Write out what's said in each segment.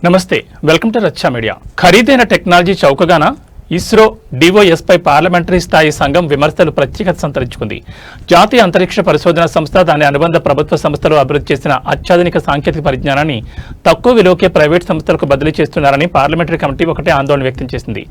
నమస్తే, welcome to రచ్చా media. ఖరీదైన technology చౌకగానా? ISRO DOS పై parliamentary స్థాయి సంఘం విమర్శలు ప్రత్యేకత సంతరించుకుంది. జాతీయ అంతరిక్ష పరిశోధన సంస్థ దాని అనుబంధ ప్రభుత్వ సంస్థలు అభివృద్ధి చేసిన అత్యాధునిక సాంకేతిక పరిజ్ఞానాన్ని తక్కువ విలువకే ప్రైవేట్ సంస్థలకు బదిలీ చేస్తున్నారని పార్లమెంటరీ కమిటీ ఒకటే ఆందోళన వ్యక్తం చేసింది.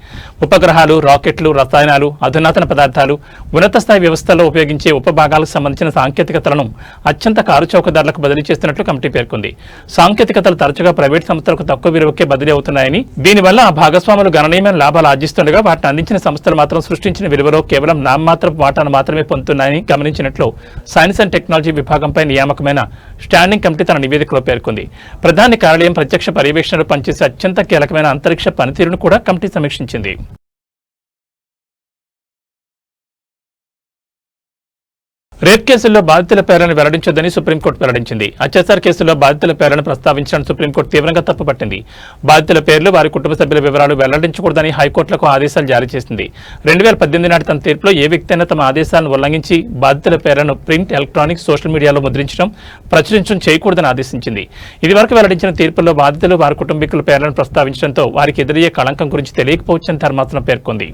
ఉపగ్రహాలు, రాకెట్లు, రసాయనాలు, అధునాతన పదార్థాలు, ఉన్నత స్థాయి వ్యవస్థల్లో ఉపయోగించే ఉపభాగాలకు సంబంధించిన సాంకేతికతలను అత్యంత కారుచౌక ధరలకు బదిలీ చేస్తున్నట్లు కమిటీ పేర్కొంది. సాంకేతికతలు తరచుగా ప్రైవేట్ సంస్థలకు తక్కువ విలువకే బదిలీ అవుతున్నాయని, దీనివల్ల ఆ భాగస్వాములు గణనీయమైన లాభాలు ఆర్జిస్తున్నారు. వాటిని అందించిన సంస్థలు మాత్రం సృష్టించిన విలువలో కేవలం నామమాత్రపు వాటాను మాత్రమే పొందుతున్నాయని గమనించినట్లు సైన్స్ అండ్ టెక్నాలజీ విభాగంపై నియామకమైన స్టాండింగ్ కమిటీ తన నివేదికలో పేర్కొంది. ప్రధాని కార్యాలయం ప్రత్యక్ష పర్యవేక్షణలో పనిచేసే అత్యంత కీలకమైన అంతరిక్ష పనితీరును కూడా కమిటీ సమీక్షించింది. రేప్ కేసుల్లో బాధితుల పేర్లను వెల్లడించొద్దని సుప్రీంకోర్టు వెల్లడించింది. అత్యాచార కేసుల్లో బాధితుల పేర్లను ప్రస్తావించడం సుప్రీంకోర్టు తీవ్రంగా తప్పుపట్టింది. బాధితుల పేర్లు, వారి కుటుంబ సభ్యుల వివరాలు వెల్లడించకూడదని హైకోర్టులకు ఆదేశాలు జారీ చేసింది. 2018 నాటి తన తీర్పులో ఏ వ్యక్తి అయినా తమ ఆదేశాలను ఉల్లంఘించి బాధితుల పేర్లను ప్రింట్, ఎలక్ట్రానిక్, సోషల్ మీడియాలో ముద్రించడం, ప్రచురించడం చేయకూడదని ఆదేశించింది. ఇదివరకు వెల్లడించిన తీర్పుల్లో బాధితులు, వారి కుటుంబీకుల పేర్లను ప్రస్తావించడంతో వారికి ఎదురయ్యే కళంకం గురించి తెలియకపోవచ్చని ధర్మాసనం పేర్కొంది.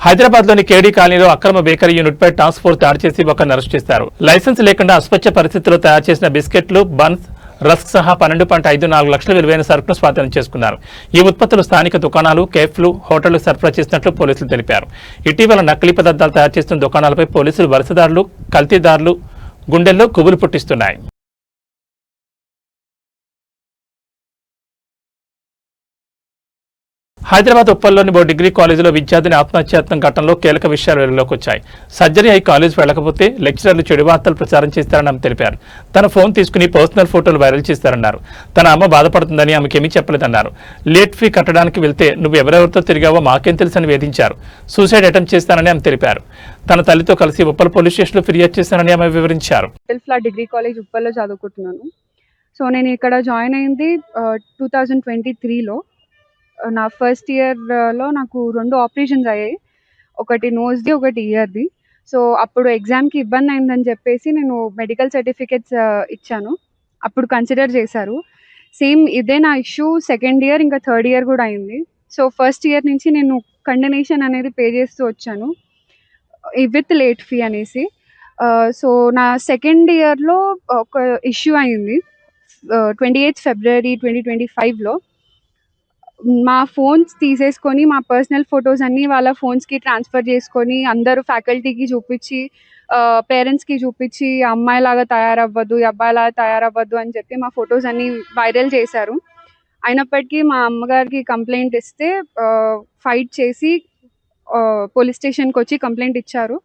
హైదరాబాద్లోని కేడీ కాలనీలో అక్రమ బేకరీ యూనిట్పై టాస్క్ ఫోర్స్ దాడి చేసి ఒకరిని అరెస్ట్ చేశారు. లైసెన్స్ లేకుండా అస్వచ్ఛ పరిస్థితుల్లో తయారు చేసిన బిస్కెట్లు, బన్స్, రస్క్ సహా 12.54 లక్షల విలువైన సరుకును స్వాధీనం చేసుకున్నారు. ఈ ఉత్పత్తులు స్థానిక దుకాణాలు, కేఫ్లు, హోటళ్లకు సరఫరా చేసినట్లు పోలీసులు తెలిపారు. ఇటీవల నకిలీ పదార్థాలు తయారు చేస్తున్న దుకాణాలపై పోలీసులు వరుసదారులు, కల్తీదారులు గుండెల్లో కొవ్వులు పుట్టిస్తున్నాయి. హైదరాబాద్ ఉప్పల్లోని ఓ డిగ్రీ కాలేజీలో విద్యార్థిని ఆత్మహత్యాయత్నం ఘటనలో కీలక విషయాలు వెలుగులోకి వచ్చాయి. సర్జరీ అయి కాలేజ్ వెళ్లకపోతే లెక్చరర్లు చెడు వార్తలు ప్రచారం చేస్తారని ఆమె తెలిపారు. తన ఫోన్ తీసుకుని పర్సనల్ ఫోటోలు వైరల్ చేస్తారన్నారు. తన అమ్మ బాధపడుతుందని ఆమెకేమీ చెప్పలేదన్నారు. లేట్ ఫీ కట్టడానికి వెళ్తే నువ్వు ఎవరెవరితో తిరిగావో మాకేం తెలుసని వేధించారు. సూసైడ్ అటెంప్ట్ చేస్తానని ఆమె తెలిపారు. తన తల్లితో కలిసి ఉప్పల్ పోలీస్ స్టేషన్లో ఫిర్యాదు చేశానని ఆమె వివరించారు. డిగ్రీ కాలేజ్ ఉప్పల్లో చదువుకుంటున్నాను. సో నేను ఇక్కడ జాయిన్ అయింది 2023లో. నా ఫస్ట్ ఇయర్లో నాకు 2 ఆపరేషన్స్ అయ్యాయి. ఒకటి నోస్ది, ఒకటి ఇయర్ది. సో అప్పుడు ఎగ్జామ్కి ఇబ్బంది అయిందని చెప్పేసి నేను మెడికల్ సర్టిఫికేట్స్ ఇచ్చాను. అప్పుడు కన్సిడర్ చేశారు. సేమ్ ఇదే నా ఇష్యూ సెకండ్ ఇయర్, ఇంకా థర్డ్ ఇయర్ కూడా అయింది. సో ఫస్ట్ ఇయర్ నుంచి నేను కండనేషన్ అనేది పే చేస్తూ వచ్చాను విత్ లేట్ ఫీ అనేసి. సో నా సెకండ్ ఇయర్లో ఒక ఇష్యూ అయింది 28 ఫిబ్రవరి 2025లో. మా ఫోన్స్ తీసేసుకొని, మా పర్సనల్ ఫొటోస్ అన్నీ వాళ్ళ ఫోన్స్కి ట్రాన్స్ఫర్ చేసుకొని, అందరూ ఫ్యాకల్టీకి చూపించి, పేరెంట్స్కి చూపించి అమ్మాయిలాగా తయారవ్వద్దు, అబ్బాయిలాగా తయారవ్వద్దు అని చెప్పి మా ఫొటోస్ అన్నీ వైరల్ చేశారు. అయినప్పటికీ మా అమ్మగారికి కంప్లైంట్ ఇస్తే ఫైట్ చేసి పోలీస్ స్టేషన్కి వచ్చి కంప్లైంట్ ఇచ్చారు.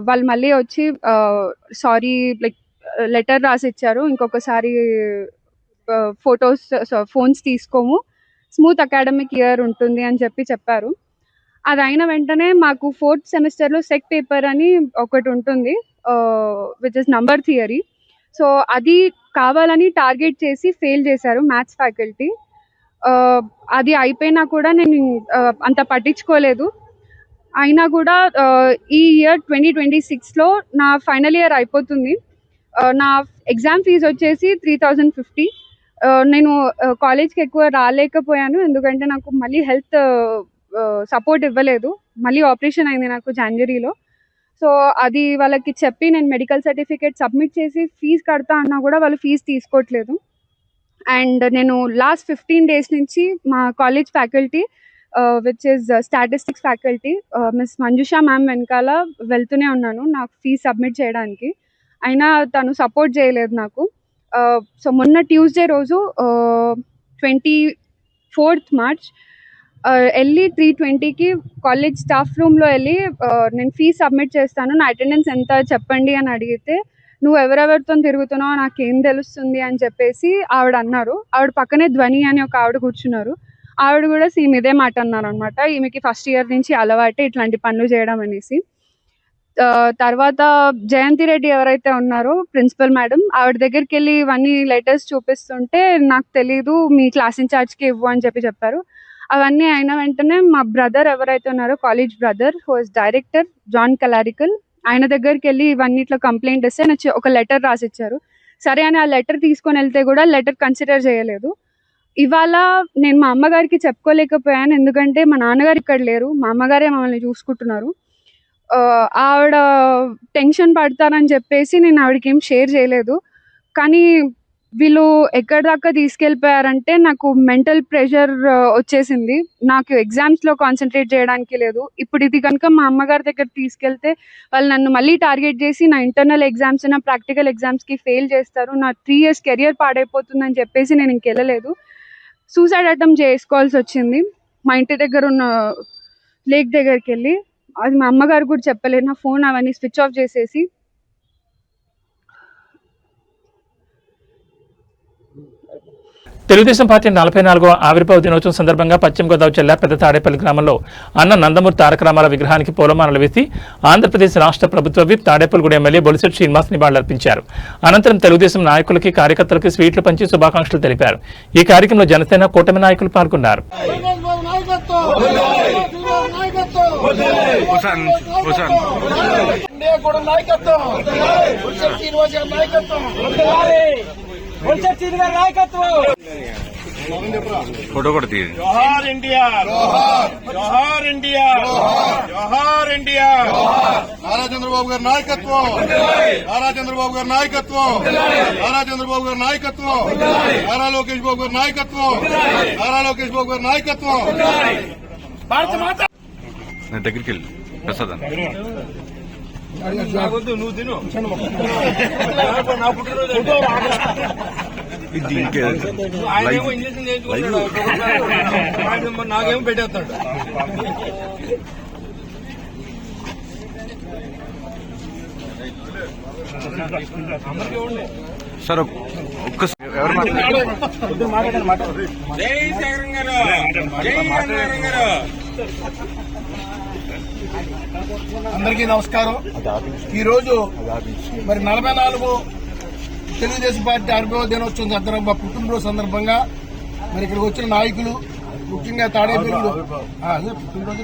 వాళ్ళు మళ్ళీ వచ్చి సారీ లెటర్ రాసి ఇచ్చారు. ఇంకొకసారి ఫోన్స్ తీసుకోము, స్మూత్ అకాడమిక్ ఇయర్ ఉంటుంది అని చెప్పారు. అది అయిన వెంటనే మాకు 4th సెమిస్టర్లో సెక్ పేపర్ అని ఒకటి ఉంటుంది, which is number theory. So అది కావాలని టార్గెట్ చేసి ఫెయిల్ చేశారు మ్యాథ్స్ ఫ్యాకల్టీ. అది అయిపోయినా కూడా నేను అంత పట్టించుకోలేదు. అయినా కూడా ఈ ఇయర్ 2026లో నా ఫైనల్ ఇయర్ అయిపోతుంది. నా ఎగ్జామ్ ఫీజు వచ్చేసి 3050. నేను కాలేజ్కి ఎక్కువ రాలేకపోయాను, ఎందుకంటే నాకు మళ్ళీ హెల్త్ సపోర్ట్ ఇవ్వలేదు. మళ్ళీ ఆపరేషన్ అయింది నాకు జనవరిలో. సో అది వాళ్ళకి చెప్పి నేను మెడికల్ సర్టిఫికేట్ సబ్మిట్ చేసి ఫీజు కడతా అన్నా కూడా వాళ్ళు ఫీజు తీసుకోవట్లేదు. అండ్ నేను లాస్ట్ 15 days నుంచి మా college faculty which is statistics faculty miss Manjusha ma'am వెనకాల వెళ్తూనే ఉన్నాను నాకు ఫీజు సబ్మిట్ చేయడానికి. అయినా తను సపోర్ట్ చేయలేదు నాకు. సో మొన్న ట్యూస్డే రోజు 24th March వెళ్ళి 3:20కి కాలేజ్ స్టాఫ్ రూమ్లో వెళ్ళి నేను ఫీజు సబ్మిట్ చేస్తాను, నా అటెండెన్స్ ఎంత చెప్పండి అని అడిగితే, నువ్వు ఎవరెవరితో తిరుగుతున్నావు నాకేం తెలుస్తుంది అని చెప్పేసి ఆవిడ అన్నారు. ఆవిడ పక్కనే ధ్వని అని ఒక ఆవిడ కూర్చున్నారు. ఆవిడ కూడా సేమ్ ఇదే మాట అన్నారు అనమాట. ఈమెకి ఫస్ట్ ఇయర్ నుంచి అలవాటే ఇట్లాంటి పనులు చేయడం అనేసి. తర్వాత జయంతి రెడ్డి ఎవరైతే ఉన్నారో ప్రిన్సిపల్ మేడం, ఆవిడ దగ్గరికి వెళ్ళి ఇవన్నీ లెటర్స్ చూపిస్తుంటే నాకు తెలీదు, మీ క్లాస్ ఇన్ఛార్జ్కి ఇవ్వు అని చెప్పారు. అవన్నీ అయిన వెంటనే మా బ్రదర్ ఎవరైతే ఉన్నారో, college brother who is director John Kalarickal, ఆయన దగ్గరికి వెళ్ళి ఇవన్నీ ఇట్లా కంప్లైంట్ ఇస్తే నాకు ఒక లెటర్ రాసిచ్చారు. సరే అని ఆ లెటర్ తీసుకొని వెళ్తే కూడా లెటర్ కన్సిడర్ చేయలేదు. ఇవాళ నేను మా అమ్మగారికి చెప్పుకోలేకపోయాను, ఎందుకంటే మా నాన్నగారు ఇక్కడ లేరు, మా అమ్మగారే మమ్మల్ని చూసుకుంటున్నారు. ఆవిడ టెన్షన్ పడతారని చెప్పేసి నేను ఆవిడకి ఏం షేర్ చేయలేదు. కానీ వీళ్ళు ఎక్కడి దాకా తీసుకెళ్ళిపోయారంటే నాకు మెంటల్ ప్రెషర్ వచ్చేసింది. నాకు ఎగ్జామ్స్లో కాన్సన్ట్రేట్ చేయడానికి లేదు. ఇప్పుడు ఇది కనుక మా అమ్మగారి దగ్గర తీసుకెళ్తే వాళ్ళు నన్ను మళ్ళీ టార్గెట్ చేసి నా ఇంటర్నల్ ఎగ్జామ్స్ నా ప్రాక్టికల్ ఎగ్జామ్స్కి ఫెయిల్ చేస్తారు, నా 3 years కెరియర్ పాడైపోతుందని చెప్పేసి నేను ఇంకెళ్ళలేదు. సూసైడ్ అటెంప్ట్ చేసుకోవాల్సి వచ్చింది మా ఇంటి దగ్గర ఉన్న లేక్ దగ్గరికి వెళ్ళి. అది మా అమ్మగారు కూడా చెప్పలేదు, నా ఫోన్ అవన్నీ స్విచ్ ఆఫ్ చేసేసి. తెలుగుదేశం పార్టీ 44వ ఆవిర్భావ దినోత్సవం సందర్భంగా పశ్చిమ గోదావరి జిల్లా పెద్ద తాడేపల్లి గ్రామంలో అన్న నందమూరి తారక రామారావు విగ్రహానికి పూలమాలలు వేసి ఆంధ్రప్రదేశ్ రాష్ట్ర ప్రభుత్వ విప్ తాడేపల్లిగూడ ఎమ్మెల్యే బొలిశెట్టి శ్రీనివాస్ నివాళులర్పించారు. అనంతరం తెలుగుదేశం నాయకులకి కార్యకర్తలకు స్వీట్లు పంచి శుభాకాంక్షలు తెలిపారు. ఈ కార్యక్రమంలో జనసేన కూటమి నాయకులు పాల్గొన్నారు. ఫోటో కూడా తీయండి. జోహార్ ఇండియా, జోహార్ ఇండియా, జోహార్ ఇండియా. నారా చంద్రబాబు గారి నాయకత్వం, నారా చంద్రబాబు గారి నాయకత్వం, నారా చంద్రబాబు గారి నాయకత్వం, నారా లోకేష్ బాబు గారి నాయకత్వం, నారా లోకేష్ బాబు గారి నాయకత్వం. నేను దగ్గరికి వెళ్ళి ప్రసాద్ అన్న నువ్వు తిను. నాకేమో పెట్టేస్తాడు. సార్ ఒక్కసారి ఎవరు అందరికీ నమస్కారం. ఈరోజు మరి 44 తెలుగుదేశం పార్టీ ఆవిర్భావ దినోత్సవం సందర్భంగా పుట్టినరోజు సందర్భంగా మరి ఇక్కడికి వచ్చిన నాయకులు ముఖ్యంగా తాడేపల్లిలో పుట్టినరోజు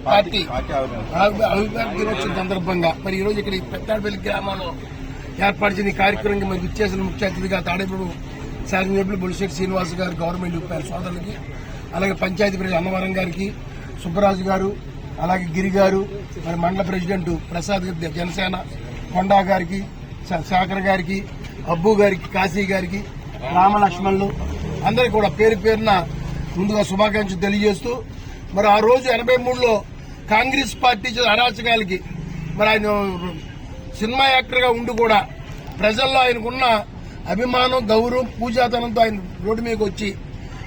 పార్టీ ఆవిర్భావ దినోత్సవం సందర్భంగా మరి ఈరోజు ఇక్కడ పెద్దాడపల్లి గ్రామంలో ఏర్పాటు ఈ కార్యక్రమానికి మరి విచ్చేసిన ముఖ్య అతిథిగా తాడేపల్లి శాసనసభ్యులు బొలిశెట్టి శ్రీనివాస్ గారు, గవర్నమెంట్ ఉపయోగ సోదరులకి, అలాగే పంచాయతీ ప్రెసిడెంట్ అన్నవరం గారికి, సుబ్బరాజు గారు, అలాగే గిరి గారు, మరి మండల ప్రెసిడెంట్ ప్రసాద్ జనసేన, కొండా గారికి, శేఖర్ గారికి, అబ్బు గారికి, కాశీ గారికి, రామలక్ష్మణులు అందరికీ కూడా పేరు పేరున ముందుగా శుభాకాంక్షలు తెలియజేస్తూ మరి ఆ రోజు 83లో కాంగ్రెస్ పార్టీ అరాచకాలకి మరి ఆయన సినిమా యాక్టర్గా ఉండి కూడా ప్రజల్లో ఆయనకున్న అభిమానం, గౌరవం, పూజాతనంతో ఆయన రోడ్డు మీదకి వచ్చి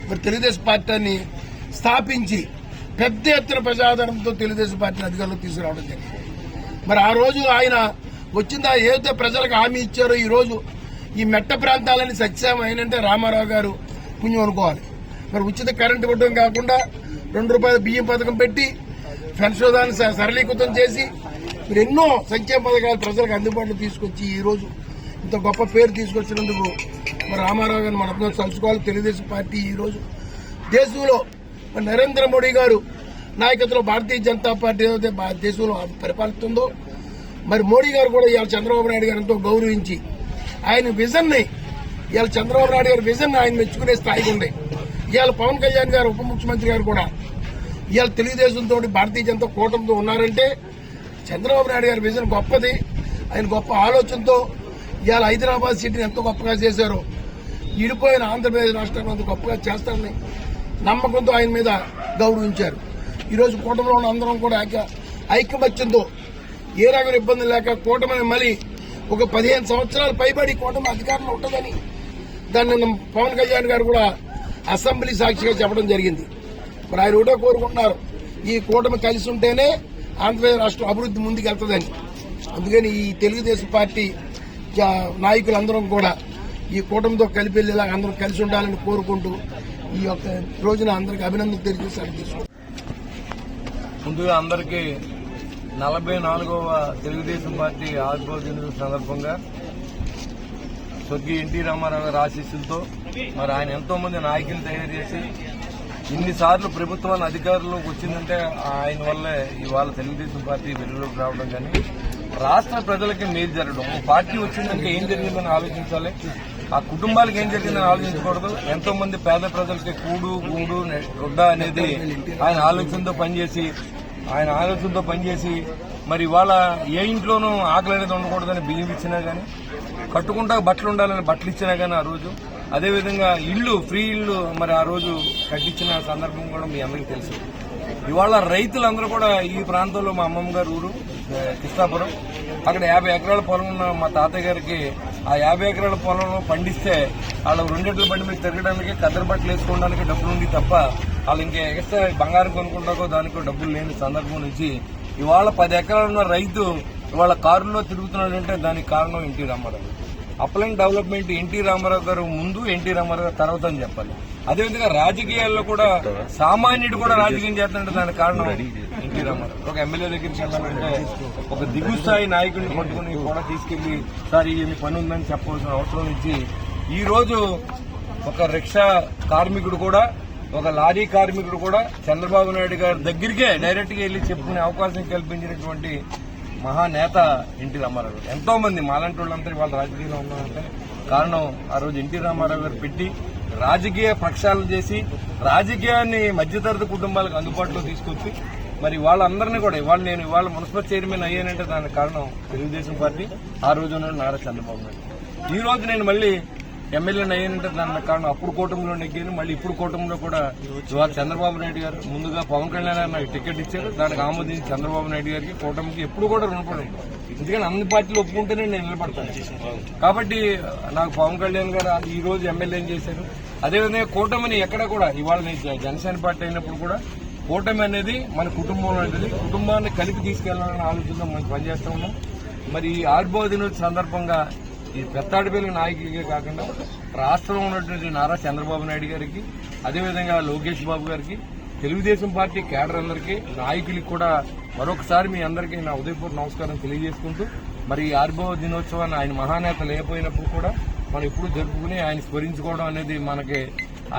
మరి తెలుగుదేశం పార్టీని స్థాపించి పెద్ద ఎత్తున ప్రజాదరణతో తెలుగుదేశం పార్టీని అధికారంలో తీసుకురావడం జరిగింది. మరి ఆ రోజు ఆయన వచ్చిందా ఏదైతే ప్రజలకు హామీ ఇచ్చారో ఈ రోజు ఈ మెట్ట ప్రాంతాలని సత్యం అయినంటే రామారావు గారు పుణ్యం అనుకోవాలి. మరి ఉచిత కరెంటు ఇవ్వడం కాకుండా ₹2 బియ్యం పథకం పెట్టి పెన్షోదాన్ని సరళీకృతం చేసి మీరు ఎన్నో సంక్షేమ పథకాలు ప్రజలకు అందుబాటులో తీసుకొచ్చి ఈ రోజు ఇంత గొప్ప పేరు తీసుకొచ్చినందుకు మరి రామారావు గారిని మనం తలుచుకోవాలి. తెలుగుదేశం పార్టీ ఈ రోజు దేశంలో నరేంద్ర మోడీ గారు నాయకత్వంలో భారతీయ జనతా పార్టీ ఏదైతే దేశంలో పరిపాలిస్తుందో మరి మోడీ గారు కూడా ఇవాళ చంద్రబాబు నాయుడు గారు ఎంతో గౌరవించి ఆయన విజన్ ని ఇవాళ చంద్రబాబు నాయుడు గారి విజన్ ఆయన మెచ్చుకునే స్థాయికి ఉంది. ఇవాళ పవన్ కళ్యాణ్ గారు ఉప ముఖ్యమంత్రి గారు కూడా ఇవాళ తెలుగుదేశంతో భారతీయ జనతా కూటమితో ఉన్నారంటే చంద్రబాబు నాయుడు గారి విజన్ గొప్పది. ఆయన గొప్ప ఆలోచనతో ఇవాళ హైదరాబాద్ సిటీని ఎంతో గొప్పగా చేశారో విడిపోయిన ఆంధ్రప్రదేశ్ రాష్ట్రాన్ని అంత గొప్పగా చేస్తారని నమ్మకంతో ఆయన మీద గౌరవించారు. ఈరోజు కూటమిలో ఉన్న అందరం కూడా ఐకమత్యంతో ఏ రకమైన ఇబ్బంది లేక కూటమిని మళ్ళీ ఒక 15 సంవత్సరాలు పైబడి కూటమి అధికారంలో ఉంటుందని దాన్ని పవన్ కళ్యాణ్ గారు కూడా అసెంబ్లీ సాక్షిగా చెప్పడం జరిగింది. మరి ఆయన ఒకటే కోరుకుంటున్నారు, ఈ కూటమి కలిసి ఉంటేనే ఆంధ్రప్రదేశ్ రాష్ట్రం అభివృద్ధి ముందుకు వెళ్తుందని. అందుకని ఈ తెలుగుదేశం పార్టీ నాయకులందరం కూడా ఈ కూటమితో కలిపి వెళ్ళేలాగా అందరూ కలిసి ఉండాలని కోరుకుంటూ ఈ యొక్క రోజున అందరికి అభినందనలు తెలియజేసి ముందుగా అందరికీ 44వ తెలుగుదేశం పార్టీ ఆవిర్భావ దినోత్సవం సందర్భంగా స్వర్గీయ ఎన్టీ రామారావు గారి ఆశీస్సులతో మరి ఆయన ఎంతో మంది నాయకులు తయారు చేసి ఇన్నిసార్లు ప్రభుత్వాన్ని అధికారంలోకి వచ్చిందంటే ఆయన వల్లే ఇవాళ తెలుగుదేశం పార్టీ వెలుగులోకి రావడం కానీ రాష్ట్ర ప్రజలకి మేలు జరగడం. పార్టీ వచ్చిందంటే ఏం జరిగిందని ఆలోచించాలి, ఆ కుటుంబాలకు ఏం జరిగిందని ఆలోచించకూడదు. ఎంతో మంది పేద ప్రజలకి కూడు గూడు గుడ్డ అనేది ఆయన ఆలోచనతో పనిచేసి మరి ఇవాళ ఏ ఇంట్లోనూ ఆకలి అనేది ఉండకూడదని బియ్యం ఇచ్చినా గానీ, కట్టుకుంటా బట్టలు ఉండాలని బట్టలు ఇచ్చినా గానీ ఆ రోజు, అదేవిధంగా ఫ్రీ ఇల్లు మరి ఆ రోజు కట్టించిన సందర్భం కూడా మీ అందరికీ తెలుసు. ఇవాళ రైతులందరూ కూడా ఈ ప్రాంతంలో మా అమ్మమ్మ గారు ఊరు కృష్ణాపురం, అక్కడ 50 ఎకరాల పొలం ఉన్న మా తాతయ్య గారికి ఆ 50 ఎకరాల పొలంలో పండిస్తే వాళ్ళు 2 ఎడ్ల బండి మీద తిరగడానికి, కద్దరు బట్టలు వేసుకోవడానికి డబ్బులు ఉంది తప్ప వాళ్ళు ఇంకా ఎక్స్ట్రా బంగారం కొనుక్కుంటాకో దానికో డబ్బులు లేని సందర్భం నుంచి ఇవాళ 10 ఎకరాలు ఉన్న రైతు ఇవాళ కారులో తిరుగుతున్నాడంటే దానికి కారణం ఎన్టీ రామారావు. అప్లైన్ డెవలప్మెంట్ ఎన్టీ రామారావు గారు ముందు, ఎన్టీ రామారావు గారు తర్వాత అని చెప్పాలి. అదేవిధంగా రాజకీయాల్లో కూడా సామాన్యుడు కూడా రాజకీయం చేస్తుంటే దానికి కారణం ఎన్టీ రామారావు. ఒక ఎమ్మెల్యే దగ్గరికి వెళ్ళాలంటే ఒక దిగువ స్థాయి నాయకుడిని పట్టుకుని కూడా తీసుకెళ్లి సార్ ఈ పని ఉందని చెప్పవలసిన అవసరం నుంచి ఈ రోజు ఒక రిక్షా కార్మికుడు కూడా, ఒక లారీ కార్మికుడు కూడా చంద్రబాబు నాయుడు గారి దగ్గరికే డైరెక్ట్ గా వెళ్లి చెప్పుకునే అవకాశం కల్పించినటువంటి మహానేత ఎన్టీ రామారావు గారు. ఎంతో మంది మాలాంటి వాళ్ళంతా వాళ్ళ రాజకీయంలో ఉన్నారంటే కారణం ఆ రోజు ఎన్టీ రామారావు గారు పెట్టి రాజకీయ ప్రక్షాళన చేసి రాజకీయాన్ని మధ్యతరగతి కుటుంబాలకు అందుబాటులో తీసుకొచ్చి మరి వాళ్ళందరినీ కూడా నేను ఇవాళ మున్సిపల్ చైర్మన్ అయ్యానంటే దానికి కారణం తెలుగుదేశం పార్టీ, ఆ రోజు నారా చంద్రబాబు నాయుడు. ఈ రోజు నేను మళ్ళీ ఎమ్మెల్యేని అయ్యానంటే దానికి కారణం అప్పుడు కూటమిలో నెగ్గాను, మళ్ళీ ఇప్పుడు కూటమిలో కూడా ఇవాళ చంద్రబాబు నాయుడు గారు ముందుగా పవన్ కళ్యాణ్ గారు నాకు టికెట్ ఇచ్చారు. దానికి ఆమోదించి చంద్రబాబు నాయుడు గారికి కూటమికి ఎప్పుడు కూడా రుణపడి ఉంటాను. ఎందుకంటే అన్ని పార్టీలు ఒప్పుకుంటేనే నేను నిలబడతాను. కాబట్టి నాకు పవన్ కళ్యాణ్ గారు ఈ రోజు ఎమ్మెల్యేని చేశారు. అదేవిధంగా కూటమిని ఎక్కడ కూడా ఇవాళ జనసేన పార్టీ అయినప్పుడు కూడా కూటమి అనేది మన కుటుంబంలో ఉంటుంది. కుటుంబాన్ని కలిపి తీసుకెళ్లాలనే ఆలోచనతో మనం పనిచేస్తా ఉన్నాం. మరి ఈ ఆవిర్భావ దినోత్సవం సందర్భంగా ఈ పెత్తాడిపల్లి నాయకులకే కాకుండా రాష్ట్రంలో ఉన్నటువంటి నారా చంద్రబాబు నాయుడు గారికి, అదేవిధంగా లోకేష్ బాబు గారికి, తెలుగుదేశం పార్టీ కేడర్ అందరికీ, నాయకులకి కూడా మరొకసారి మీ అందరికీ నా ఉదయపూర్వ నమస్కారం తెలియజేసుకుంటూ మరి ఈ ఆవిర్భావ దినోత్సవాన్ని ఆయన మహానేత లేకపోయినప్పుడు కూడా మనం ఎప్పుడు జరుపుకుని ఆయన స్మరించుకోవడం అనేది మనకి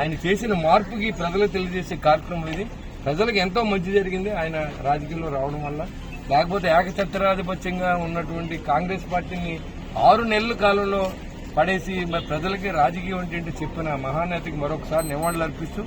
ఆయన చేసిన మార్పుకి ప్రజలకు తెలియజేసే కార్యక్రమం ఇది. ప్రజలకు ఎంతో మంచి జరిగింది ఆయన రాజకీయాల్లో రావడం వల్ల. లేకపోతే ఏకఛత్రాధిపత్యంగా ఉన్నటువంటి కాంగ్రెస్ పార్టీని 6 నెలల కాలంలో పడేసి మరి ప్రజలకి రాజకీయం ఏంటంటే చెప్పిన మహానేతకి మరొకసారి నివాళులు అర్పిస్తూ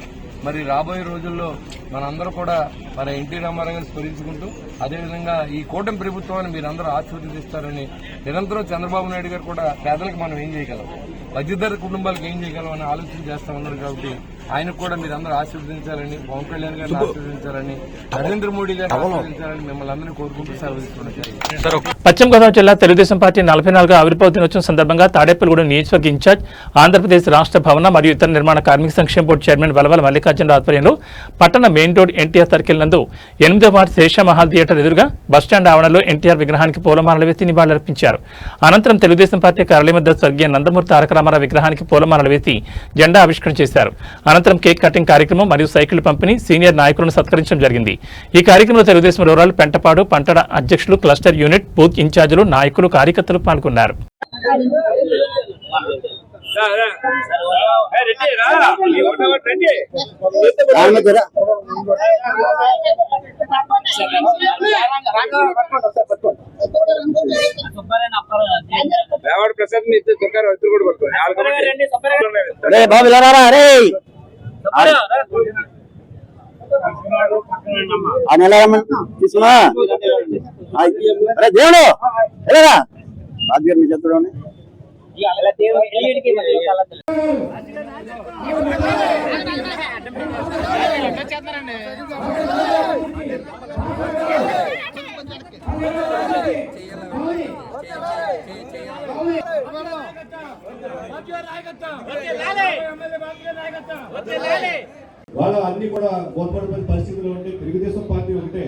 మరి రాబోయే రోజుల్లో మనందరూ కూడా మరి ఎన్టీ రామారావు గారిని స్మరించుకుంటూ అదేవిధంగా ఈ కూటమి ప్రభుత్వాన్ని మీరందరూ ఆశీర్వదిస్తారని నిరంతరం చంద్రబాబు నాయుడు గారు కూడా పేదలకు మనం ఏం చేయగలం, మధ్యతరగతి కుటుంబాలకు ఏం చేయగలం అని ఆలోచన చేస్తా ఉన్నారు. కాబట్టి ఆయనకు కూడా మీరందరూ ఆశీర్వదించాలని, పవన్ కళ్యాణ్ గారిని ఆశీర్వదించాలని, నరేంద్ర మోడీ గారిని ఆశీర్వదించాలని మిమ్మల్ని అందరినీ కోరుకుంటూ సెలవు. పశ్చిమ గోదావరి జిల్లా తెలుగుదేశం పార్టీ 44వ ఆవిర్భావ దినోత్సవం సందర్భంగా తాడేపల్లిగూడెం నియోజకవర్గ ఇన్ఛార్జ్, ఆంధ్రప్రదేశ్ రాష్ట్ర భవన మరియు ఇతర నిర్మాణ కార్మిక సంక్షేమ బోర్డు చైర్మన్ వెలవల మల్లికార్జున ఆధ్వర్యంలో పట్టణ మెయిన్ రోడ్ ఎన్టీఆర్ సర్కిల్ నందు 8వ వార్డు శేషమహల్ థియేటర్ ఎదురుగా బస్టాండ్ ఆవరణలో ఎన్టీఆర్ విగ్రహానికి పూలమాలలు వేసి నివాళులర్పించారు. అనంతరం తెలుగుదేశం పార్టీ కార్యాలయం వద్ద స్వర్గీయ నందమూరి తారక రామారావు విగ్రహానికి పూలమాలలు వేసి జెండా ఆవిష్కరణ చేశారు. అనంతరం కేక్ కటింగ్ కార్యక్రమం మరియు సైకిల్ పంపిణీ, సీనియర్ నాయకులను సత్కరించడం జరిగింది. ఈ కార్యక్రమంలో తెలుగుదేశం రూరల్, పెంటపాడు, పంటడ అధ్యక్షులు, క్లస్టర్ యూనిట్, బూత్ ఇన్ఛార్జీలు, నాయకులు, కార్యకర్తలు పాల్గొన్నారు. ప్రసాద్ తీసుకున్నా దేవుడు బాధ్యత మీ చెప్తాడు. వాళ్ళ అన్ని కూడా గోల్పడిపోయిన పరిస్థితుల్లో ఉంటే తెలుగుదేశం పార్టీ ఒకటే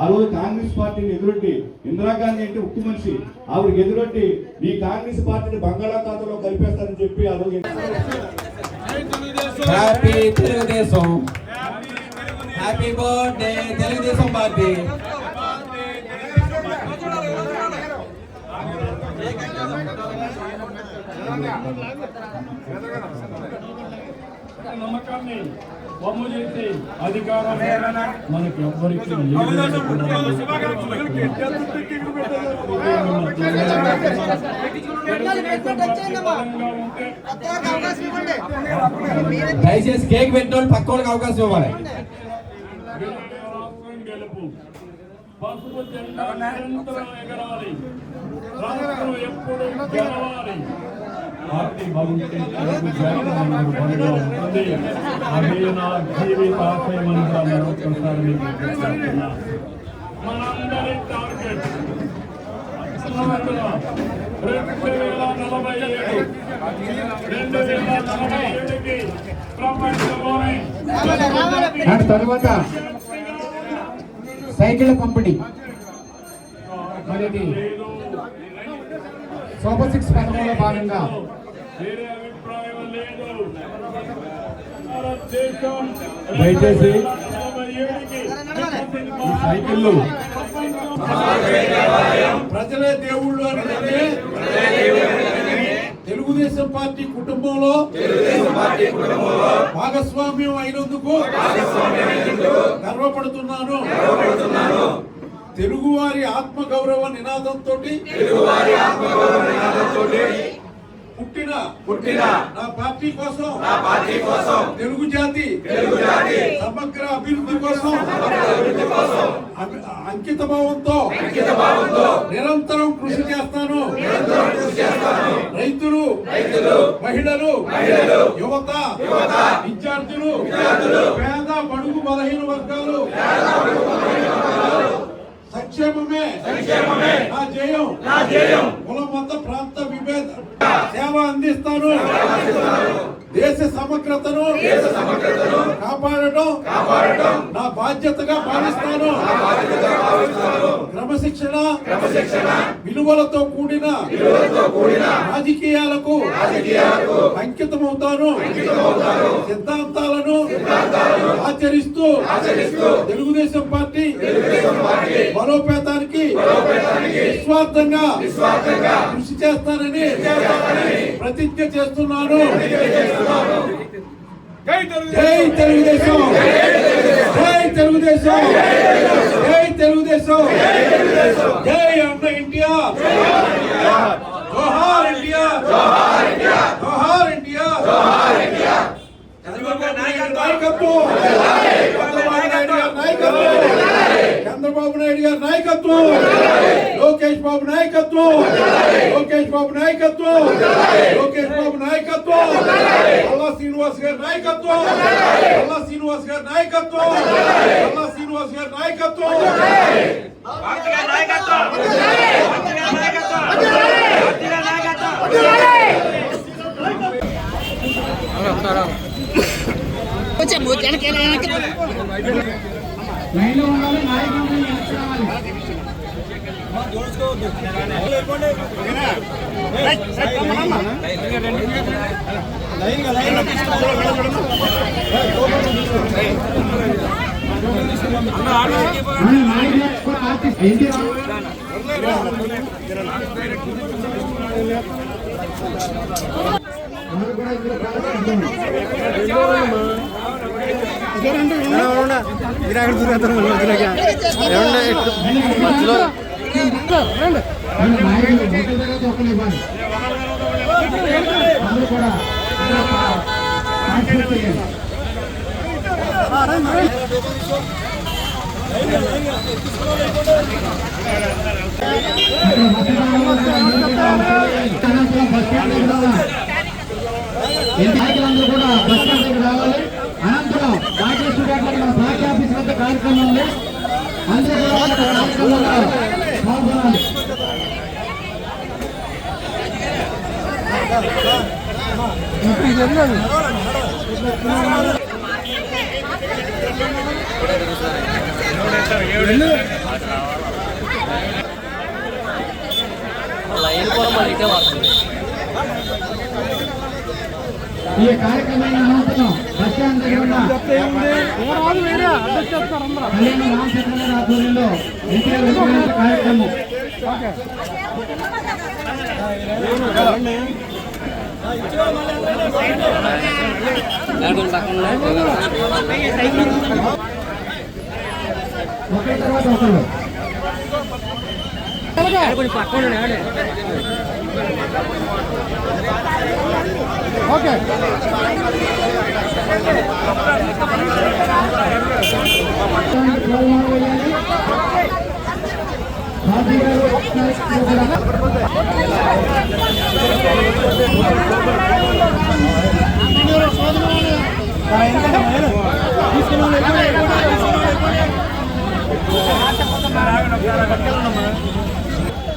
ఆ రోజు కాంగ్రెస్ పార్టీని ఎదురొట్టి, ఇందిరాగాంధీ అంటే ఉక్కు మనిషి, ఆవిడకి ఎదురొట్టి మీ కాంగ్రెస్ పార్టీని బంగాళాఖాతంలో కలిపేస్తారని చెప్పి ఆ రోజు happy Telugu Desam, happy birthday Telugu Desam party. నమ్మకాన్ని బొమ్మ చేసి అధికారం మనకి ఎవ్వరికి దయచేసి కేక్ పెట్టిన పక్క వాళ్ళకి అవకాశం ఇవ్వాలి. గెలుపు పసుపు జెండా నిరంతరం ఎగరాలి, రాష్ట్రం ఎప్పుడు గెలవాలి. పార్టీ బాగుంటే తెలుగు జాతి బలంగా ఉంటుంది. అదే నా జీవితాశయ మంత్రాన్ని ఒక్కసారి మీకు చెప్తున్నా. మనందరి టార్గెట్ 2047కి ప్రపంచంలోనే తర్వాత సైకిల్ పంపిణీ మనకి సూపర్ 6 పథకంలో భాగంగా వేరే అభిప్రాయం లేదు. భారతదేశం దయచేసి 2047కి ఈ సైకిళ్ళు ప్రజలే దేవుళ్ళు అని నమ్మే తెలుగుదేశం పార్టీ కుటుంబంలో భాగస్వామ్యం అయినందుకు గర్వపడుతున్నాను. తెలుగువారి ఆత్మగౌరవ నినాదంతో పుట్టిన నా పార్టీ కోసం తెలుగు జాతి సమగ్ర అభివృద్ధి కోసం అంకిత భావంతో నిరంతరం కృషి చేస్తాను. రైతులు, మహిళలు, యువత, విద్యార్థులు, పేద బడుగు బలహీన వర్గాలు సంక్షేమమే నా జయం. కుల మత ప్రాంత విభేద సేవ అందిస్తాను. దేశ సమగ్రతను కాపాడటం నా బాధ్యతగా భావిస్తాను. క్రమశిక్షణ విలువలతో కూడిన రాజకీయాలకు అంకితమవుతాను. సిద్ధాంతాలను ఆచరిస్తూ తెలుగుదేశం పార్టీ బలోపేతానికి నిస్వార్థంగా కృషి చేస్తానని ప్రతిజ్ఞ చేస్తున్నాను. జై తెలుగుదేశం, జై తెలుగుదేశం, జై తెలుగుదేశం, జై అన్న ఎన్టీఆర్, జోహార్ ఎన్టీఆర్, జోహార్ ఎన్టీఆర్. చంద్రబాబు నాయుడు గారి నాయకత్వం, లోకేష్ బాబు నాయకత్వం, లోకేష్ బాబు నాయకత్వం, లోకేష్ బాబు నాయకత్వం, అల్లా శ్రీనివాస్ గారి నాయకత్వం, అల్లా శ్రీనివాస్ గారి నాయకత్వం, అల్లా శ్రీనివాస్ గారి నాయకత్వం. లైన్లో ఉండాలి, నాయకులు రావాలి. నాయకులందరూ కూడా బస్ స్టాండ్ దగ్గర రావాలి. అనంతరం రాజేశ్వర గారి మన పార్టీ ఆఫీస్ వద్ద కార్యక్రమం ఉంది. అందరూ కూడా కార్యక్రమంలో పాల్గొనాలి. ఈ కార్యక్రమాన్ని అనంతరం బస్ స్టాండ్ దగ్గర ఉన్న కళ్యాణ రామచంద్ర గారి ఆధ్వర్యంలో ఎన్టీఆర్ విగ్రహావిష్కరణ కార్యక్రమం ఒకరి తర్వాత ఒకరు ఓకే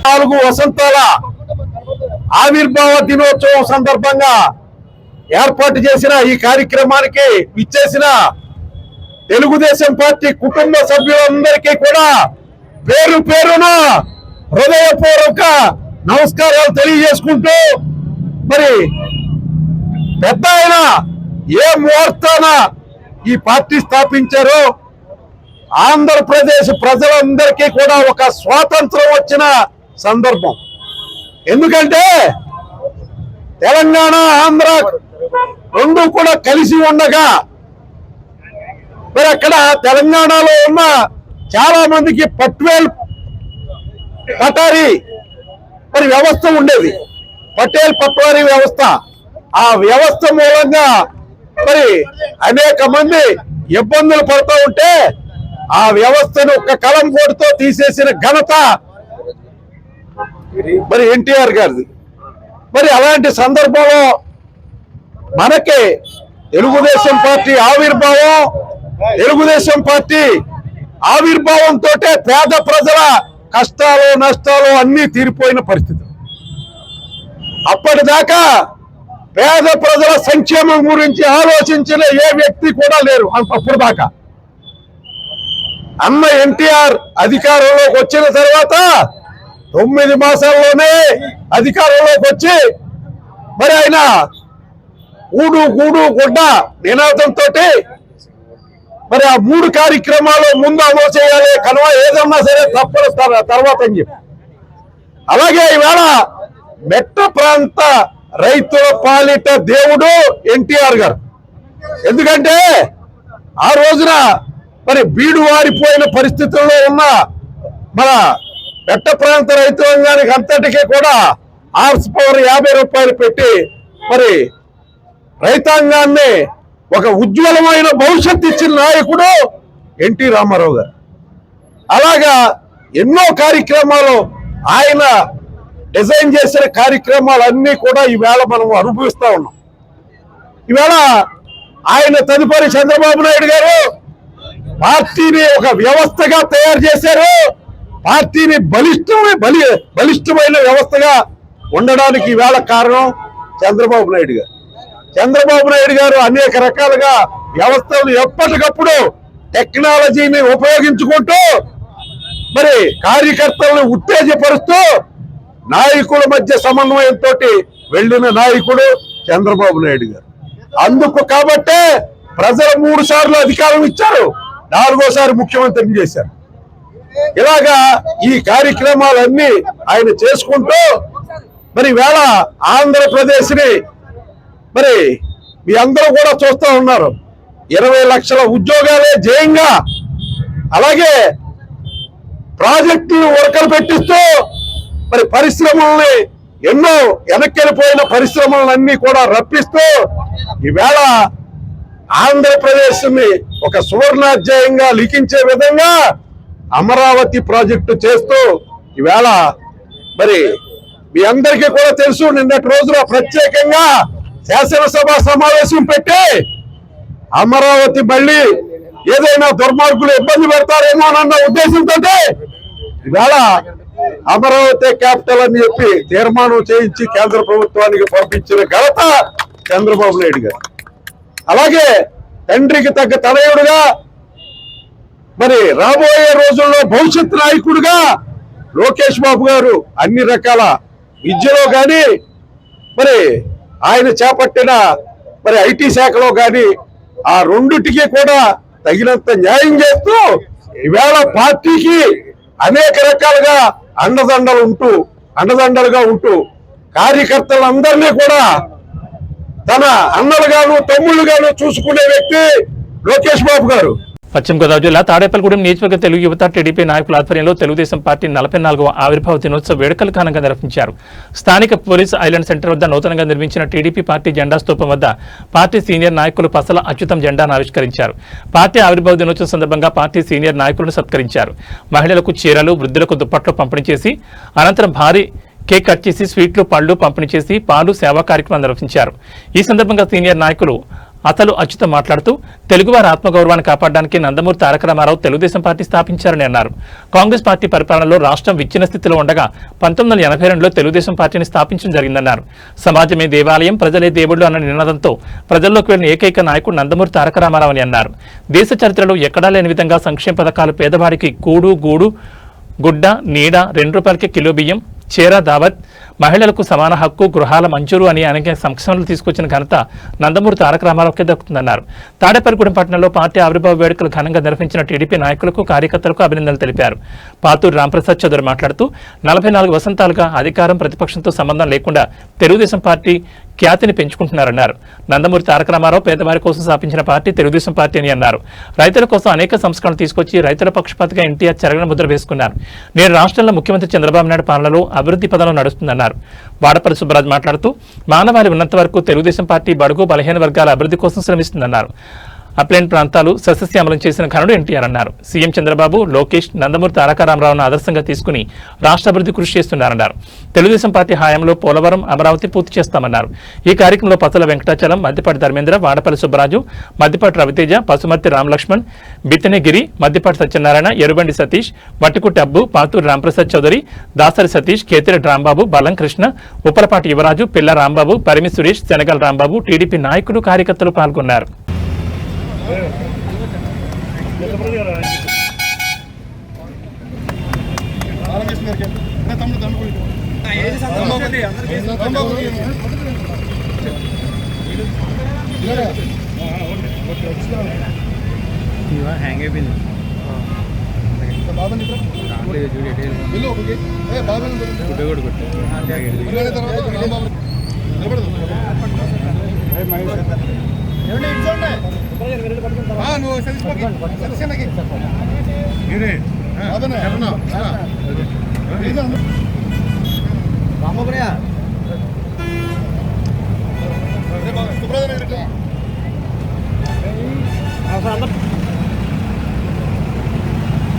నాలుగు వసంతాల ఆవిర్భావ దినోత్సవం సందర్భంగా ఏర్పాటు చేసిన ఈ కార్యక్రమానికి ఇచ్చేసిన తెలుగుదేశం పార్టీ కుటుంబ సభ్యులందరికీ కూడా పేరు పేరున హృదయపూర్వక నమస్కారాలు తెలియజేసుకుంటూ, మరి పెద్ద ఆయన ఏ ముహూర్తాన ఈ పార్టీ స్థాపించారో ఆంధ్రప్రదేశ్ ప్రజలందరికీ కూడా ఒక స్వాతంత్రం వచ్చిన సందర్భం. ఎందుకంటే తెలంగాణ ఆంధ్ర రెండు కూడా కలిసి ఉండగా మరి అక్కడ తెలంగాణలో ఉన్న చాలా మందికి పటారీ మరి వ్యవస్థ ఉండేది, పటేల్ పట్వారీ వ్యవస్థ. ఆ వ్యవస్థ మూలంగా మరి అనేక మంది ఇబ్బందులు పడుతూ ఉంటే ఆ వ్యవస్థను ఒక్క కలం కోటుతో తీసేసిన ఘనత మరి ఎన్టీఆర్ గారిది. మరి అలాంటి సందర్భంలో మనకి తెలుగుదేశం పార్టీ ఆవిర్భావంతో పేద ప్రజల కష్టాలు నష్టాలు అన్నీ తీరిపోయిన పరిస్థితి. అప్పటిదాకా పేద ప్రజల సంక్షేమం గురించి ఆలోచించిన ఏ వ్యక్తి కూడా లేరు అప్పుడు దాకా. అన్న ఎన్టీఆర్ అధికారంలోకి వచ్చిన తర్వాత 9 మాసాల్లోనే అధికారంలోకి వచ్చి మరి ఆయన ఊడు గూడు గుడ్డ నినాదంతో మరి ఆ 3 కార్యక్రమాలు ముందు అమలు చేయాలి, కనుక ఏదన్నా సరే తప్పదు తర్వాత అని చెప్పి. అలాగే ఈవేళ మెట్ట ప్రాంత రైతుల పాలిట దేవుడు ఎన్టీఆర్ గారు. ఎందుకంటే ఆ రోజున మరి బీడు వారిపోయిన పరిస్థితుల్లో ఉన్న మన మెట్ట ప్రాంత రైతాంగానికి అంతటికీ కూడా హార్స్ పవర్ 50 రూపాయలు పెట్టి మరి రైతాంగాన్ని ఒక ఉజ్వలమైన భవిష్యత్తు ఇచ్చిన నాయకుడు ఎన్టీ రామారావు గారు. అలాగా ఎన్నో కార్యక్రమాలు ఆయన డిజైన్ చేసిన కార్యక్రమాలన్నీ కూడా ఈవేళ మనం అనుభవిస్తా ఉన్నాం. ఈవేళ ఆయన తదుపరి చంద్రబాబు నాయుడు గారు పార్టీని ఒక వ్యవస్థగా తయారు చేశారు. పార్టీని బలిష్టమైన వ్యవస్థగా ఉండడానికి ఈవేళ కారణం చంద్రబాబు నాయుడు గారు. చంద్రబాబు నాయుడు గారు అనేక రకాలుగా వ్యవస్థలు ఎప్పటికప్పుడు టెక్నాలజీని ఉపయోగించుకుంటూ మరి కార్యకర్తలను ఉత్తేజపరుస్తూ నాయకుల మధ్య సమన్వయంతో వెళ్ళిన నాయకుడు చంద్రబాబు నాయుడు గారు. అందుకు కాబట్టే ప్రజలు 3 సార్లు అధికారం ఇచ్చారు, 4వసారి ముఖ్యమంత్రిని చేశారు. ఇలాగా ఈ కార్యక్రమాలన్నీ ఆయన చేసుకుంటూ మరి వేళ ఆంధ్రప్రదేశ్ ని మరి మీ అందరూ కూడా చూస్తూ ఉన్నారు, 20 లక్షల ఉద్యోగాలే జయంగా, అలాగే ప్రాజెక్టులు ఉరకలు పెట్టిస్తూ మరి పరిశ్రమల్ని ఎన్నో వెనక్కెళ్ళిపోయిన పరిశ్రమలన్నీ కూడా రప్పిస్తూ ఈవేళ ఆంధ్రప్రదేశ్ ని ఒక సువర్ణాధ్యాయంగా లిఖించే విధంగా అమరావతి ప్రాజెక్టు చేస్తూ ఈవేళ మరి మీ అందరికీ కూడా తెలుసు, నిన్నటి రోజున ప్రత్యేకంగా శాసనసభ సమావేశం పెట్టి అమరావతి మళ్ళీ ఏదైనా దుర్మార్గులు ఇబ్బంది పెడతారేమోనన్న ఉద్దేశంతో ఈవేళ అమరావతి క్యాపిటల్ అని చెప్పి తీర్మానం చేయించి కేంద్ర ప్రభుత్వానికి పంపించిన ఘనత చంద్రబాబు నాయుడు గారు. అలాగే తండ్రికి తగ్గ తనయుడుగా మరి రాబోయే రోజుల్లో భవిష్యత్ నాయకుడిగా లోకేష్ బాబు గారు అన్ని రకాల విద్యలో కానీ మరి ఆయన చేపట్టిన మరి ఐటీ శాఖలో కానీ ఆ రెండిటికి కూడా తగినంత న్యాయం చేస్తూ ఈవేళ పార్టీకి అనేక రకాలుగా అండదండలుగా ఉంటూ కార్యకర్తలందరినీ కూడా తన అన్నలుగాను తమ్ముళ్ళుగాను చూసుకునే వ్యక్తి లోకేష్ బాబు గారు. పశ్చిమ గోదావరి జిల్లా తాడేపల్లిగూడెం నియోజకవర్గ తెలుగు యువత టీడీపీ నాయకుల ఆధ్వర్యంలో తెలుగుదేశం పార్టీ 44వ ఆవిర్భావ దినోత్సవ వేడుకలు ఘనంగా నిర్వహించారు. స్థానిక పోలీస్ ఐలాండ్ సెంటర్ వద్ద నూతనంగా నిర్మించిన టీడీపీ పార్టీ జెండా స్తూపం వద్ద పార్టీ సీనియర్ నాయకులు పసల అచ్యుతం జెండాను ఆవిష్కరించారు. పార్టీ ఆవిర్భావ దినోత్సవం సందర్భంగా పార్టీ సీనియర్ నాయకులను సత్కరించారు. మహిళలకు చీరలు, వృద్ధులకు దుప్పట్లు పంపిణీ చేసి అనంతరం భారీ కేక్ కట్ చేసి స్వీట్లు, పళ్లు పంపిణీ చేసి పాలు సేవా కార్యక్రమం నిర్వహించారు. ఈ సందర్భంగా సీనియర్ నాయకులు అతలు అచ్యుతం మాట్లాడుతూ తెలుగువారి ఆత్మగౌరవాన్ని కాపాడడానికి నందమూరి తారక రామారావు తెలుగుదేశం పార్టీ స్థాపించారని అన్నారు. కాంగ్రెస్ పార్టీ పరిపాలనలో రాష్ట్రం విచ్ఛిన్న స్థితిలో ఉండగా 1982లో తెలుగుదేశం పార్టీని స్థాపించడం జరిగిందన్నారు. సమాజమే దేవాలయం, ప్రజలే దేవుళ్ళు అన్న నినాదంతో ప్రజల్లోకి వెళ్లిన ఏకైక నాయకుడు నందమూరి తారక రామారావు అని అన్నారు. దేశ చరిత్రలో ఎక్కడా లేని విధంగా సంక్షేమ పథకాలు పేదవాడికి కూడు, గూడు, గుడ్డ, నీడ, ₹2 కిలో బియ్యం, చీర, దావత్, మహిళలకు సమాన హక్కు, గృహాల మంజూరు అని అనేక సంక్షేమాలు తీసుకొచ్చిన ఘనత నందమూరి తారక రామారావుకే దక్కుతుందన్నారు. తాడేపల్లిగూడెం పట్టణంలో పార్టీ ఆవిర్భావ వేడుకలు ఘనంగా నిర్వహించిన టీడీపీ నాయకులకు, కార్యకర్తలకు అభినందనలు తెలిపారు. పాతూరు రాంప్రసాద్ చౌదరి మాట్లాడుతూ 44 వసంతాలుగా అధికారం, ప్రతిపక్షంతో సంబంధం లేకుండా తెలుగుదేశం పార్టీ ఖ్యాతిని పెంచుకుంటున్నారన్నారు. నందమూరి తారక రామారావు పేదవారి కోసం స్థాపించిన పార్టీ తెలుగుదేశం పార్టీ అని అన్నారు. రైతుల కోసం అనేక సంస్కరణలు తీసుకొచ్చి రైతుల పక్షపాతిగా ఎన్టీఆర్ చెరగని ముద్ర వేసుకున్నారు. నేడు రాష్ట్రంలో ముఖ్యమంత్రి చంద్రబాబు నాయుడు పాలనలో అభివృద్ధి పదంలో నడుస్తుందన్నారు. వాడపల్లి సుబ్బరాజు మాట్లాడుతూ మానవాళి ఉన్నంత వరకు తెలుగుదేశం పార్టీ బడుగు, బలహీన వర్గాల అభివృద్ధి కోసం శ్రమిస్తుందన్నారు. అప్లైన్ ప్రాంతాలు సస్యశ్యామలం చేసిన ఘనుడు ఎన్టీఆర్ అన్నారు. సీఎం చంద్రబాబు, లోకేష్ నందమూరి తారక రామారావును ఆదర్శంగా తీసుకుని రాష్ట్ర అభివృద్ధి కృషి చేస్తున్నారన్నారు. తెలుగుదేశం పార్టీ హయాంలో పోలవరం, అమరావతి పూర్తి చేస్తామన్నారు. ఈ కార్యక్రమంలో పసల వెంకటాచలం, మద్దిపాటి ధర్మేంద్ర, వాడపల్లి సుబ్బరాజు, మద్దిపాటి రవితేజ, పసుమర్తి రామలక్ష్మణ్, బిత్తనగిరి, మద్దిపాటి సత్యనారాయణ, ఎరుబండి సతీష్, వట్టుకుట్టి అబ్బు, పాతూరు రాంప్రసాద్ చౌదరి, దాసరి సతీష్, కేతిరెడ్డి రాంబాబు, బలం కృష్ణ, ఉప్పలపాటి యువరాజు, పిల్ల రాంబాబు, పరిమి సురేష్, శనగల రాంబాబు, టీడీపీ నాయకులు, కార్యకర్తలు పాల్గొన్నారు. హ్యాంగ్ అయిపోయింది.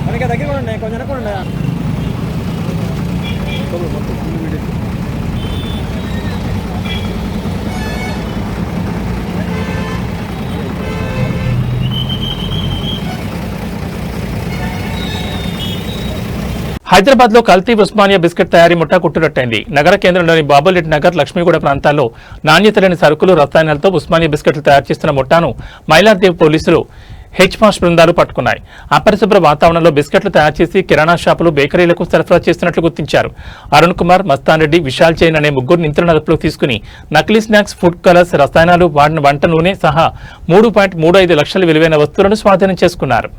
మనకి దగ్గర ఉండే కొంచెం అనుకోండి. హైదరాబాద్ లో కల్తీ ఉస్మానియా బిస్కెట్ తయారీ ముఠా కుట్టురట్టయింది. నగర కేంద్రంలోని బాబులెట్ నగర్, లక్ష్మీగూడ ప్రాంతాల్లో నాణ్యత లేని సరుకులు, రసాయనాలతో ఉస్మానియా బిస్కెట్లు తయారు చేస్తున్న ముఠాను మైలార్దేవ్ పోలీసులు హెచ్మాస్ బృందాలు పట్టుకున్నాయి. అపరిశుభ్ర వాతావరణంలో బిస్కెట్లు తయారు చేసి కిరాణా షాపులు, బేకరీలకు సరఫరా చేస్తున్నట్లు గుర్తించారు. అరుణ్ కుమార్, మస్తాన్ రెడ్డి, విశాల్ జైన్ అనే ముగ్గురు నిందితులను అదుపులోకి తీసుకుని నకిలీ స్నాక్స్, ఫుడ్ కలర్స్, రసాయనాలు వాడిన వంట నూనె సహా 3.35 లక్షల విలువైన వస్తువులను స్వాధీనం చేసుకున్నారు.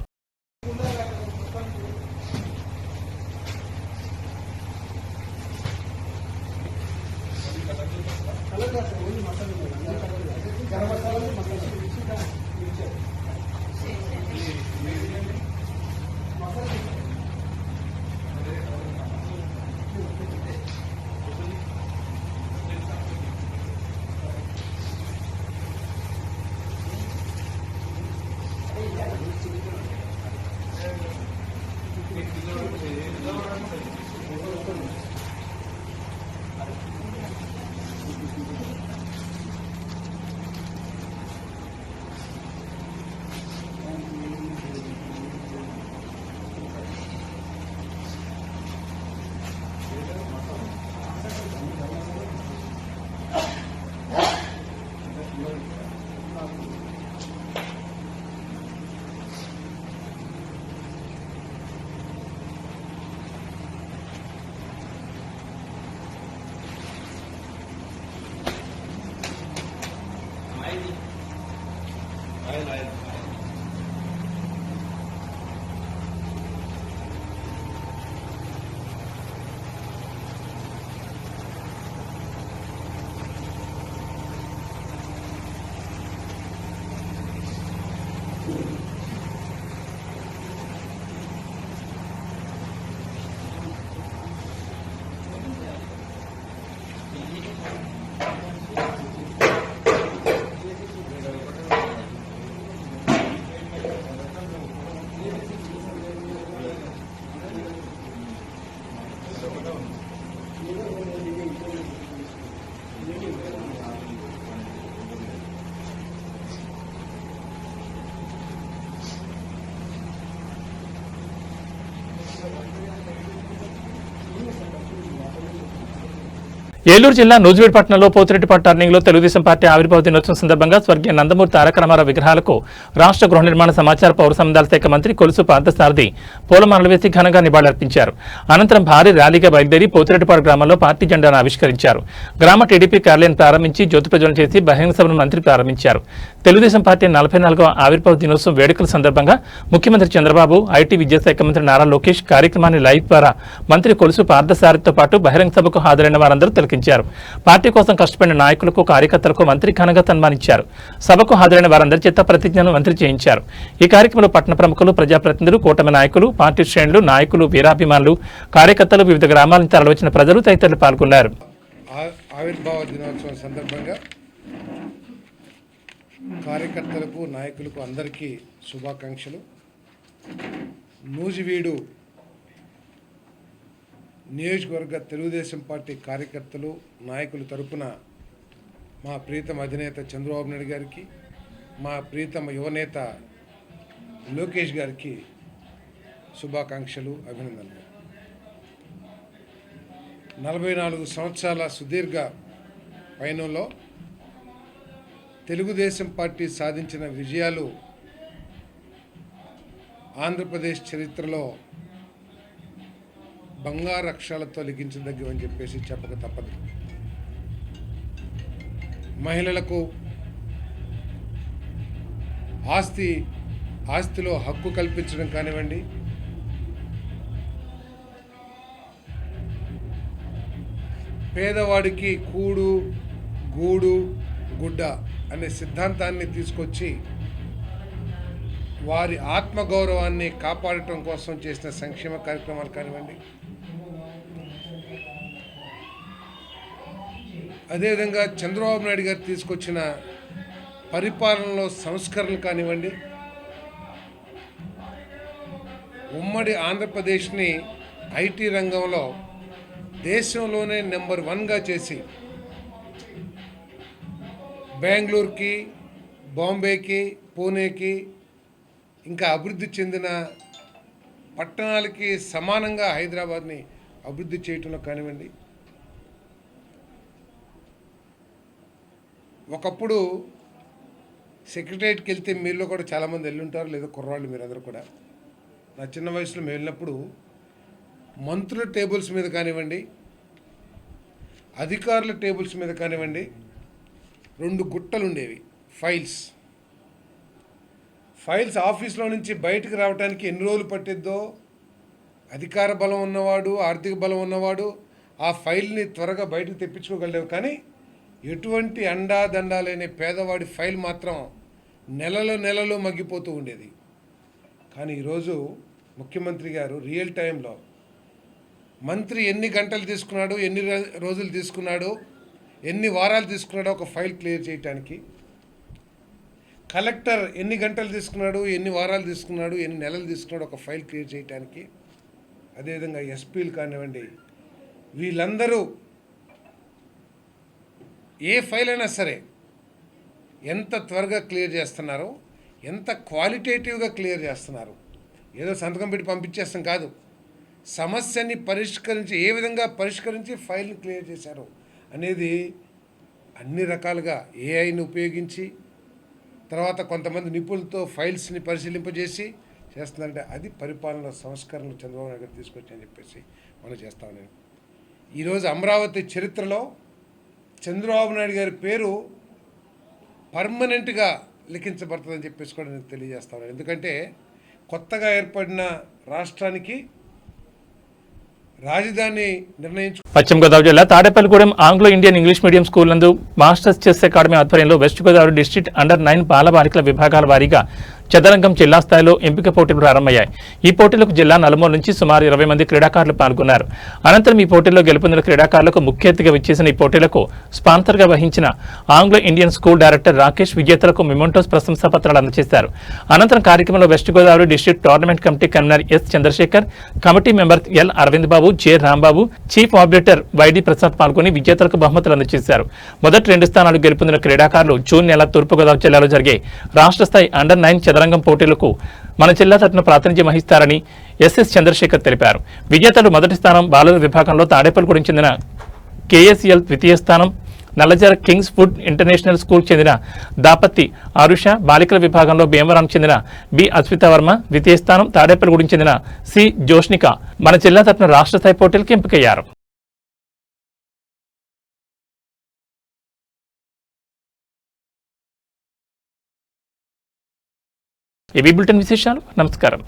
ఏలూరు జిల్లా నూజివీడ్ పట్టణంలో పోతిరెడ్డిపాడు టర్నింగ్ లో తెలుగుదేశం పార్టీ ఆవిర్భావ దినోత్సవం సందర్భంగా స్వర్గీయ నందమూరి తారక రామారావు విగ్రహాలకు రాష్ట్ర గృహ నిర్మాణ సమాచార పౌర సంబంధాల శాఖ మంత్రి కొలుసు పార్థసారథి పూలమాలలు వేసి ఘనంగా నివాళులర్పించారు. అనంతరం భారీ ర్యాలీగా బయలుదేరి పోతిరెడ్డిపాడు గ్రామంలో పార్టీ జెండాను ఆవిష్కరించారు. గ్రామ టీడీపీ కార్యాలయం ప్రారంభించి జ్యోతి ప్రజ్వలన చేసి బహిరంగ సభను మంత్రి ప్రారంభించారు. తెలుగుదేశం పార్టీ 44వ ఆవిర్భావ దినోత్సవం వేడుకల సందర్భంగా ముఖ్యమంత్రి చంద్రబాబు, ఐటీ విద్యాశాఖ మంత్రి నారా లోకేష్ కార్యక్రమాన్ని లైవ్ ద్వారా మంత్రి కొలుసు పార్థసారథితో పాటు బహిరంగ సభకు హాజరైన వారందరూ పార్టీ కోసం కష్టపడిన నాయకులకు, కార్యకర్తలకు మంత్రి ఘనంగా సన్మానించారు. సభకు హాజరైన వారందరి చేత ప్రతిజ్ఞను మంత్రి చేయించారు. ఈ కార్యక్రమంలో పట్టణ ప్రముఖులు, ప్రజాప్రతినిధులు, కూటమి నాయకులు, పార్టీ శ్రేణులు, నాయకులు, వీరాభిమానులు, కార్యకర్తలు, వివిధ గ్రామాల నుంచి తరలివచ్చిన ప్రజలు తదితరులు పాల్గొన్నారు. ఆవిర్భావ దినోత్సవం సందర్భంగా కార్యకర్తలకు, నాయకులకు అందరికీ శుభాకాంక్షలు. నూజివీడు నియోజకవర్గ తెలుగుదేశం పార్టీ కార్యకర్తలు, నాయకుల తరపున మా ప్రీతమ అధినేత చంద్రబాబు నాయుడు గారికి, మా ప్రీతమ యువనేత లోకేష్ గారికి శుభాకాంక్షలు, అభినందనలు. 44 సంవత్సరాల సుదీర్ఘ పయనంలో తెలుగుదేశం పార్టీ సాధించిన విజయాలు ఆంధ్రప్రదేశ్ చరిత్రలో బంగారు అక్షరాలతో లిఖించదగ్గవని చెప్పేసి చెప్పక తప్పదు. మహిళలకు ఆస్తిలో హక్కు కల్పించడం కానివ్వండి, పేదవాడికి కూడు, గూడు, గుడ్డ అనే సిద్ధాంతాన్ని తీసుకొచ్చి వారి ఆత్మగౌరవాన్ని కాపాడటం కోసం చేసిన సంక్షేమ కార్యక్రమాలు కానివ్వండి, అదేవిధంగా చంద్రబాబు నాయుడు గారు తీసుకొచ్చిన పరిపాలనలో సంస్కరణలు కానివ్వండి, ఉమ్మడి ఆంధ్రప్రదేశ్ని ఐటీ రంగంలో దేశంలోనే నెంబర్ 1గా చేసి బెంగళూరుకి, బాంబేకి, పూణేకి ఇంకా అభివృద్ధి చెందిన పట్టణాలకి సమానంగా హైదరాబాద్ని అభివృద్ధి చేయటంలో కానివ్వండి, ఒకప్పుడు సెక్రటరియట్కి వెళ్తే మీలో కూడా చాలామంది వెళ్ళుంటారు, లేదా కుర్రాళ్ళు మీరందరూ కూడా. నా చిన్న వయసులో మేము వెళ్ళినప్పుడు మంత్రుల టేబుల్స్ మీద కానివ్వండి, అధికారుల టేబుల్స్ మీద కానివ్వండి 2 గుట్టలు ఉండేవి, ఫైల్స్ ఆఫీస్లో నుంచి బయటకు రావడానికి ఎన్ని రోజులు పట్టిద్దో, అధికార బలం ఉన్నవాడు, ఆర్థిక బలం ఉన్నవాడు ఆ ఫైల్ని త్వరగా బయటకు తెప్పించుకోగలేవు. కానీ ఎటువంటి అండాదండా లేని పేదవాడి ఫైల్ మాత్రం నెలలు మగ్గిపోతూ ఉండేది. కానీ ఈరోజు ముఖ్యమంత్రి గారు రియల్ టైంలో మంత్రి ఎన్ని గంటలు తీసుకున్నాడు, ఎన్ని రోజులు తీసుకున్నాడు, ఎన్ని వారాలు తీసుకున్నాడో ఒక ఫైల్ క్లియర్ చేయడానికి, కలెక్టర్ ఎన్ని గంటలు తీసుకున్నాడు, ఎన్ని వారాలు తీసుకున్నాడు, ఎన్ని నెలలు తీసుకున్నాడు ఒక ఫైల్ క్లియర్ చేయడానికి, అదేవిధంగా ఎస్పీలు కానివ్వండి, వీళ్ళందరూ ఏ ఫైల్ అయినా సరే ఎంత త్వరగా క్లియర్ చేస్తున్నారో, ఎంత క్వాలిటేటివ్గా క్లియర్ చేస్తున్నారు. ఏదో సంతకం పెట్టి పంపించేస్తాం కాదు, సమస్యని పరిష్కరించి ఏ విధంగా పరిష్కరించి ఫైల్ని క్లియర్ చేశారు అనేది అన్ని రకాలుగా ఏఐని ఉపయోగించి, తర్వాత కొంతమంది నిపుణులతో ఫైల్స్ని పరిశీలింపజేసి చేస్తున్నారంటే అది పరిపాలన సంస్కరణలు చంద్రబాబు నాయుడు గారు తీసుకొచ్చని చెప్పేసి మనం చేస్తాం. నేను ఈరోజు అమరావతి చరిత్రలో చంద్రబాబు నాయుడు గారి పేరు పర్మనెంట్గా లిఖించబడుతుందని చెప్పేసి కూడా నేను తెలియజేస్తాను. ఎందుకంటే కొత్తగా ఏర్పడిన రాష్ట్రానికి రాజధాని నిర్ణయించు. పశ్చిమ గోదావరి జిల్లా Tadepalligudem Anglo Indian English medium school నందు మాస్టర్స్ చెస్ అకాడమీ ఆధ్వర్యంలో వెస్ట్ గోదావరి డిస్ట్రిక్ట్ అండర్-9 బాలబాలికల విభాగాల వారీగా చదరంగం జిల్లా స్థాయిలో ఎంపిక పోటీలు ప్రారంభమయ్యాయి. ఈ పోటీలకు జిల్లా నలుమూల నుంచి సుమారు 20 మంది క్రీడాకారులు పాల్గొన్నారు. అనంతరం ఈ పోటీల్లో గెలుపొందిన క్రీడాకారులకు ముఖ్య అతిథిగా విచ్చేసిన ఈ పోటీలకు స్పాన్సర్గా వహించిన Anglo Indian school director Rakesh విజేతలకు మెమోంటోస్ ప్రశంసా పత్రాలు అందజేశారు. అనంతరం కార్యక్రమంలో west Godavari district tournament committee convener S Chandrasekhar, committee member L Aravind Babu, J Rambabu, chief operator YD Prasad పాల్గొని విజేతలకు బహుమతులు అందజేశారు. మొదటి 2 స్థానాలు గెలుపొందిన క్రీడాకారులు జూన్ నెల తూర్పుగోదావరి జిల్లాలో జరిగే రాష్ట్ర స్థాయి అండర్-9 చదరంగం పోటీలకు మన జిల్లా తరఫున ప్రాతినిధ్యం వహిస్తారని ఎస్ఎస్ చంద్రశేఖర్ తెలిపారు. విజేతలు మొదటి స్థానం బాలుర విభాగంలో తాడేపల్లిగూడెం చెందిన కేఎస్ఎల్, ద్వితీయ స్థానం నల్లజర కింగ్స్ ఫుడ్ ఇంటర్నేషనల్ స్కూల్ చెందిన దాపత్తి ఆరుష, బాలికల విభాగంలో భీమవరం చెందిన బి అశ్విత వర్మ, ద్వితీయ స్థానం తాడేపల్లిగూడెం చెందిన సి జోష్నిక మన జిల్లా తరఫున రాష్ట్ర స్థాయి పోటీలకు ఎంపికయ్యారు. ఏబీ బులెటిన్ విశేషాలు. నమస్కారం.